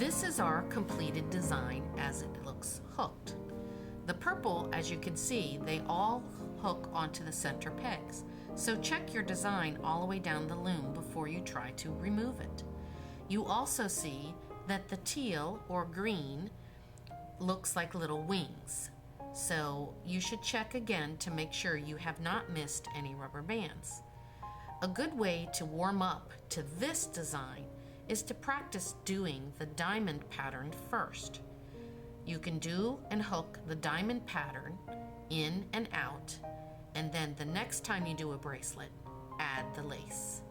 This is our completed design as it looks hooked. The purple, as you can see, they all hook onto the center pegs. So check your design all the way down the loom before you try to remove it. You also see that the teal or green looks like little wings. So you should check again to make sure you have not missed any rubber bands. A good way to warm up to this design is to practice doing the diamond pattern first. You can do and hook the diamond pattern in and out, and then the next time you do a bracelet, add the lace.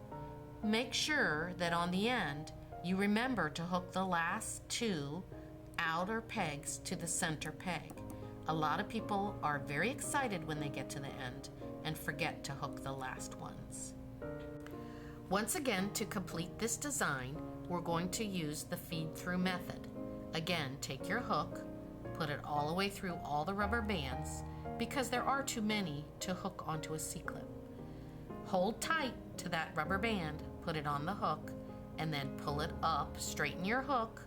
Make sure that on the end, you remember to hook the last two outer pegs to the center peg. A lot of people are very excited when they get to the end and forget to hook the last ones. Once again, to complete this design, we're going to use the feed through method. Again, take your hook, put it all the way through all the rubber bands because there are too many to hook onto a C-clip. Hold tight to that rubber band, put it on the hook, and then pull it up, straighten your hook,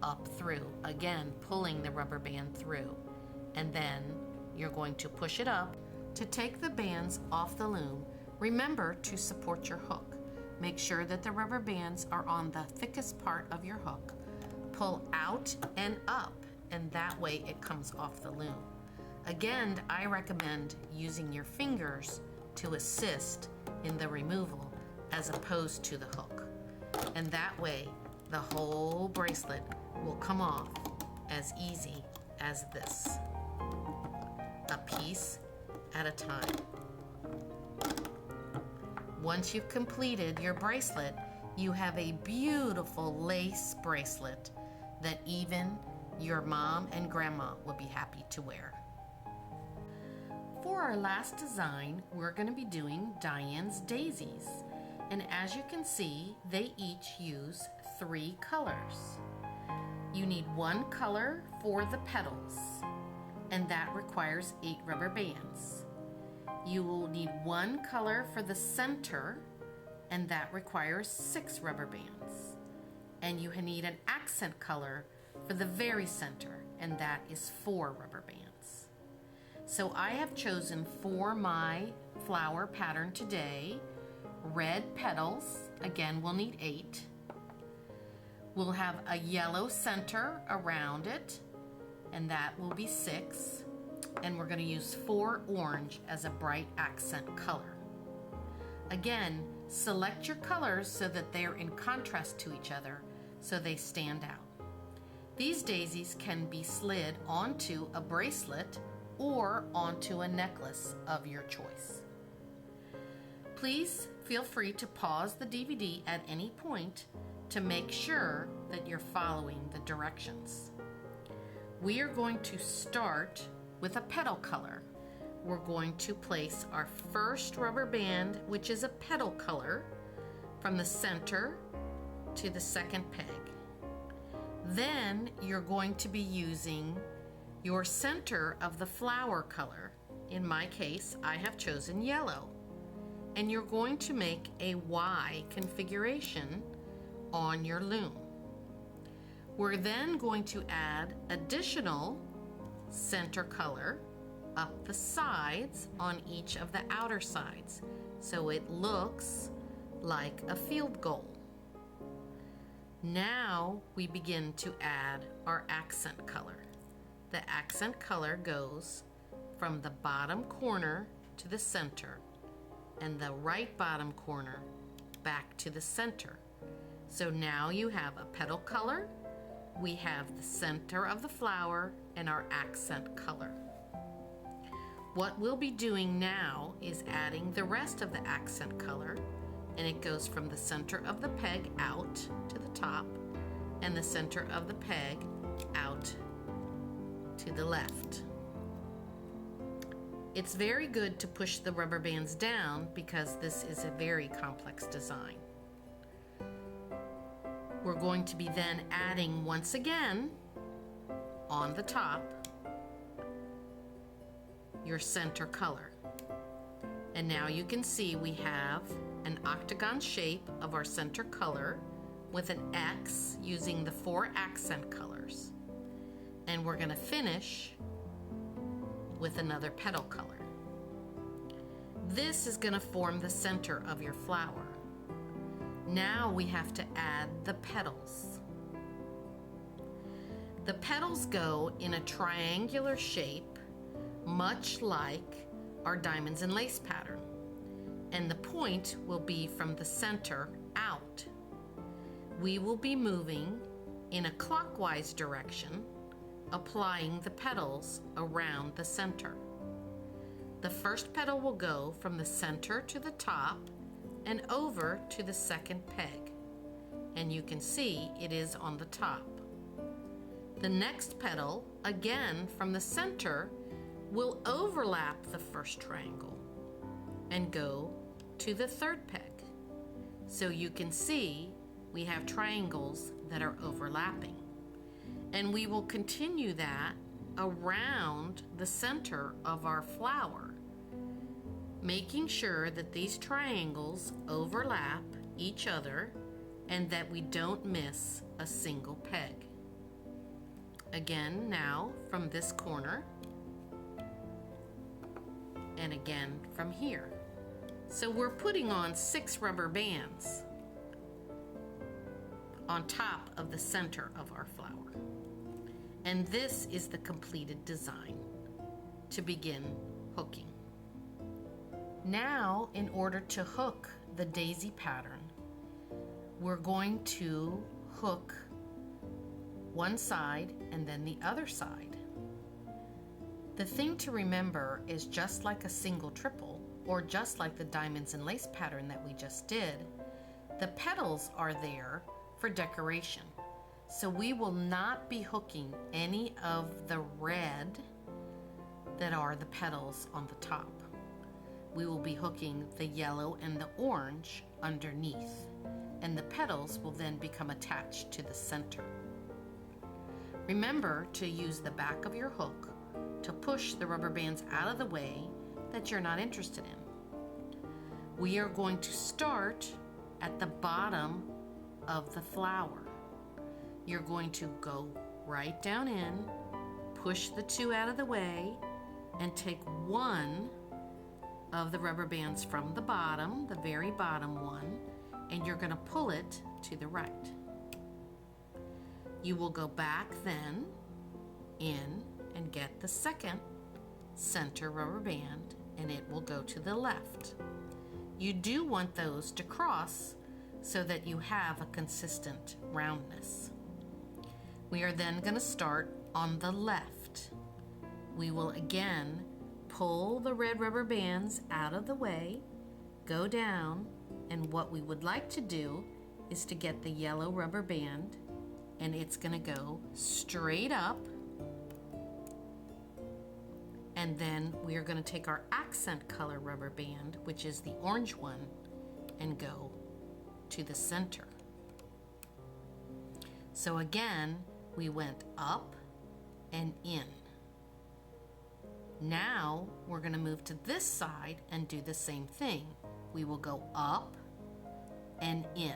up through. Again, pulling the rubber band through. And then you're going to push it up. To take the bands off the loom, remember to support your hook. Make sure that the rubber bands are on the thickest part of your hook. Pull out and up, and that way it comes off the loom. Again, I recommend using your fingers to assist in the removal as opposed to the hook. And that way, the whole bracelet will come off as easy as this. A piece at a time. Once you've completed your bracelet, you have a beautiful lace bracelet that even your mom and grandma will be happy to wear. For our last design, we're going to be doing Diane's daisies. And as you can see, they each use 3 colors. You need 1 color for the petals, and that requires 8 rubber bands. You will need 1 color for the center, and that requires 6 rubber bands. And you need an accent color for the very center, and that is 4 rubber bands. So I have chosen for my flower pattern today, red petals, again we'll need 8. We'll have a yellow center around it, and that will be 6. And we're going to use 4 orange as a bright accent color. Again, select your colors so that they're in contrast to each other so they stand out. These daisies can be slid onto a bracelet or onto a necklace of your choice. Please feel free to pause the DVD at any point to make sure that you're following the directions. We are going to start with a petal color. We're going to place our first rubber band, which is a petal color, from the center to the second peg. Then you're going to be using your center of the flower color. In my case, I have chosen yellow. And you're going to make a Y configuration on your loom. We're then going to add additional center color up the sides on each of the outer sides so it looks like a field goal. Now we begin to add our accent color. The accent color goes from the bottom corner to the center and the right bottom corner back to the center. So now you have a petal color, we have the center of the flower, and our accent color. What we'll be doing now is adding the rest of the accent color, and it goes from the center of the peg out to the top and the center of the peg out to the left. It's very good to push the rubber bands down because this is a very complex design. We're going to be then adding once again on the top your center color. And now you can see we have an octagon shape of our center color with an X using the 4 accent colors. And we're going to finish with another petal color. This is going to form the center of your flower. Now we have to add the petals. The petals go in a triangular shape, much like our diamonds and lace pattern. And the point will be from the center out. We will be moving in a clockwise direction, applying the petals around the center. The first petal will go from the center to the top and over to the second peg. And you can see it is on the top. The next petal, again from the center, will overlap the first triangle and go to the third peg. So you can see we have triangles that are overlapping. And we will continue that around the center of our flower, making sure that these triangles overlap each other and that we don't miss a single peg. Again, now from this corner, and again from here. So we're putting on 6 rubber bands on top of the center of our flower. And this is the completed design to begin hooking. Now, in order to hook the daisy pattern, we're going to hook one side and then the other side. The thing to remember is, just like a single triple, or just like the diamonds and lace pattern that we just did, the petals are there for decoration. So we will not be hooking any of the red that are the petals on the top. We will be hooking the yellow and the orange underneath, and the petals will then become attached to the center. Remember to use the back of your hook to push the rubber bands out of the way that you're not interested in. We are going to start at the bottom of the flower. You're going to go right down in, push the 2 out of the way, and take one of the rubber bands from the bottom, the very bottom one, and you're going to pull it to the right. You will go back then in and get the second center rubber band, and it will go to the left. You do want those to cross so that you have a consistent roundness. We are then going to start on the left. We will again pull the red rubber bands out of the way, go down, and what we would like to do is to get the yellow rubber band, and it's going to go straight up, and then we are going to take our accent color rubber band, which is the orange one, and go to the center. So again, we went up and in. Now we're going to move to this side and do the same thing. We will go up and in.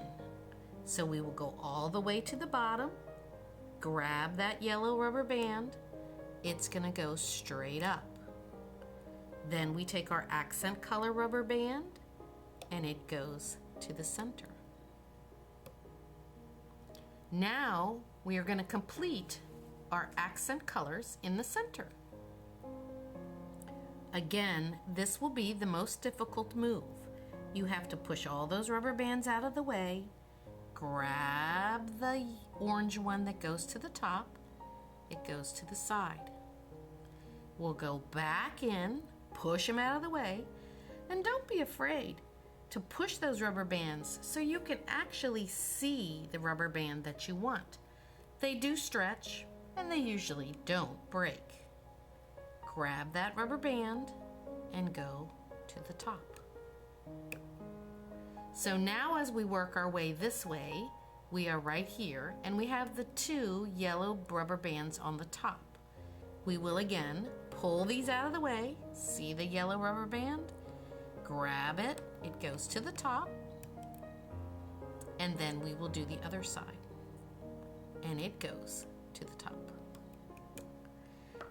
So we will go all the way to the bottom, grab that yellow rubber band, it's going to go straight up. Then we take our accent color rubber band and it goes to the center. Now we are going to complete our accent colors in the center. Again, this will be the most difficult move. You have to push all those rubber bands out of the way, grab the orange one that goes to the top, it goes to the side. We'll go back in, push them out of the way, and don't be afraid to push those rubber bands so you can actually see the rubber band that you want. They do stretch, and they usually don't break. Grab that rubber band and go to the top. So now as we work our way this way, we are right here, and we have the 2 yellow rubber bands on the top. We will again pull these out of the way. See the yellow rubber band? Grab it, it goes to the top. and then we will do the other side. And it goes to the top.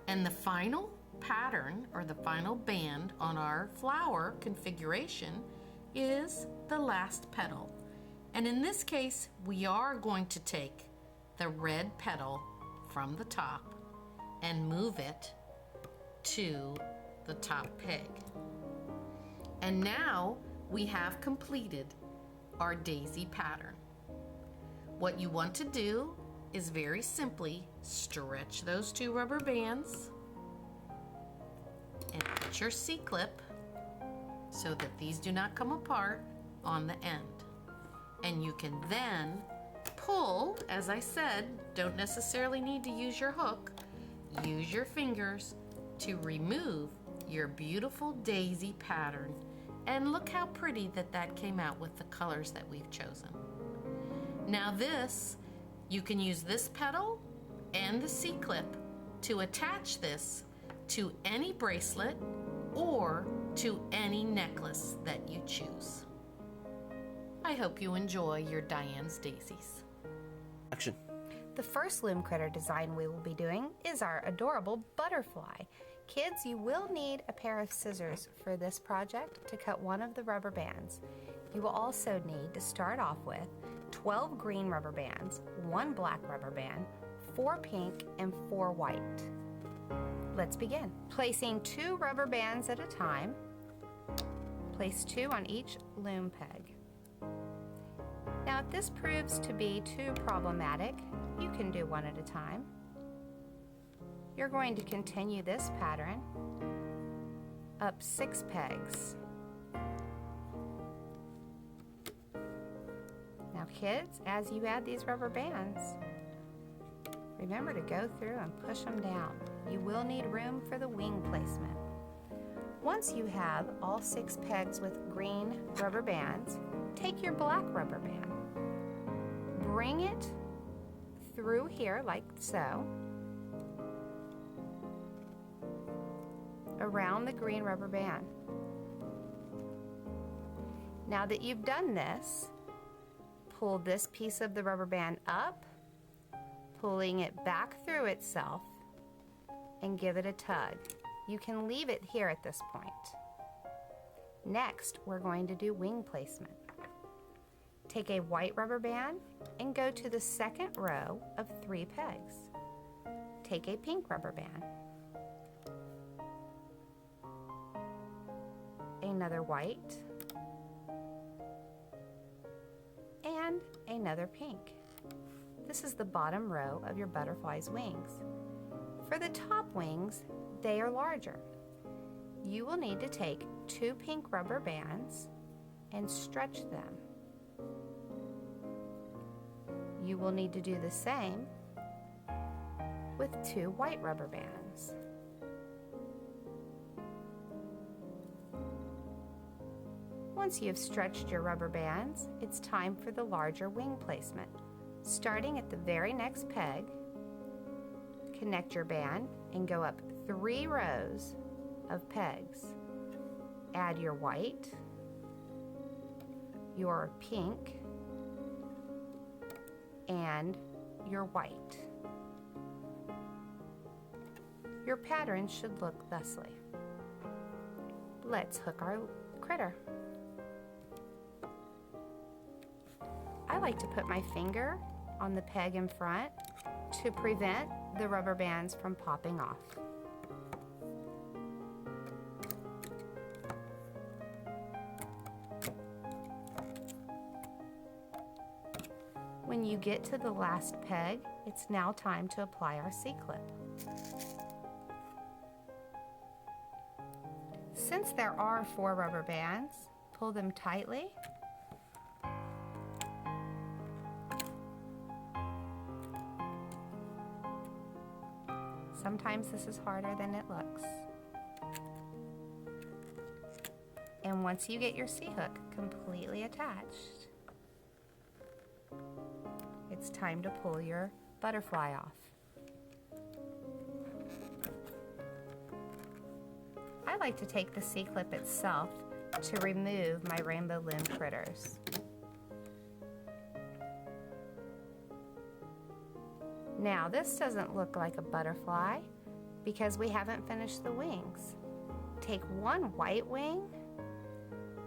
And the final pattern, or the final band on our flower configuration, is the last petal. And in this case, we are going to take the red petal from the top and move it to the top peg. And now we have completed our daisy pattern. What you want to do is very simply stretch those 2 rubber bands and put your C-clip so that these do not come apart on the end. And you can then pull, as I said, don't necessarily need to use your hook, use your fingers to remove your beautiful daisy pattern. And look how pretty that came out with the colors that we've chosen. Now this, you can use this petal and the C-clip to attach this to any bracelet or to any necklace that you choose. I hope you enjoy your Diane's Daisies. Action. The first loom critter design we will be doing is our adorable butterfly. Kids, you will need a pair of scissors for this project to cut one of the rubber bands. You will also need to start off with 12 green rubber bands, 1 black rubber band, 4 pink, and 4 white. Let's begin. Placing 2 rubber bands at a time, place 2 on each loom peg. Now, if this proves to be too problematic, you can do 1 at a time. You're going to continue this pattern up 6 pegs. Now kids, as you add these rubber bands, remember to go through and push them down. You will need room for the wing placement. Once you have all 6 pegs with green rubber bands, take your black rubber band, bring it through here like so, around the green rubber band. Now that you've done this, pull this piece of the rubber band up, pulling it back through itself, and give it a tug. You can leave it here at this point. Next, we're going to do wing placement. Take a white rubber band and go to the second row of 3 pegs. Take a pink rubber band, another white, and another pink. This is the bottom row of your butterfly's wings. For the top wings, they are larger. You will need to take 2 pink rubber bands and stretch them. You will need to do the same with 2 white rubber bands. Once you have stretched your rubber bands, it's time for the larger wing placement. Starting at the very next peg, connect your band and go up 3 rows of pegs. Add your white, your pink, and your white. Your pattern should look thusly. Let's hook our critter. I like to put my finger on the peg in front to prevent the rubber bands from popping off. When you get to the last peg, it's now time to apply our C-clip. Since there are 4 rubber bands, pull them tightly . Sometimes this is harder than it looks. And once you get your C-hook completely attached, it's time to pull your butterfly off. I like to take the C-clip itself to remove my rainbow loom critters. Now this doesn't look like a butterfly because we haven't finished the wings. Take one white wing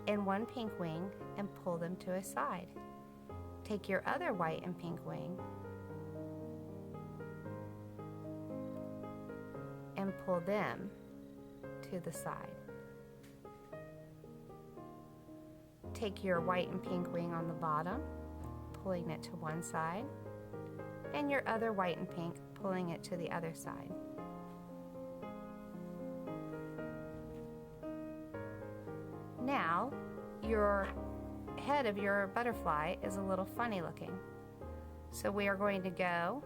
and one pink wing and pull them to a side. Take your other white and pink wing and pull them to the side. Take your white and pink wing on the bottom, pulling it to one side, and your other white and pink, pulling it to the other side. Now, your head of your butterfly is a little funny looking. So we are going to go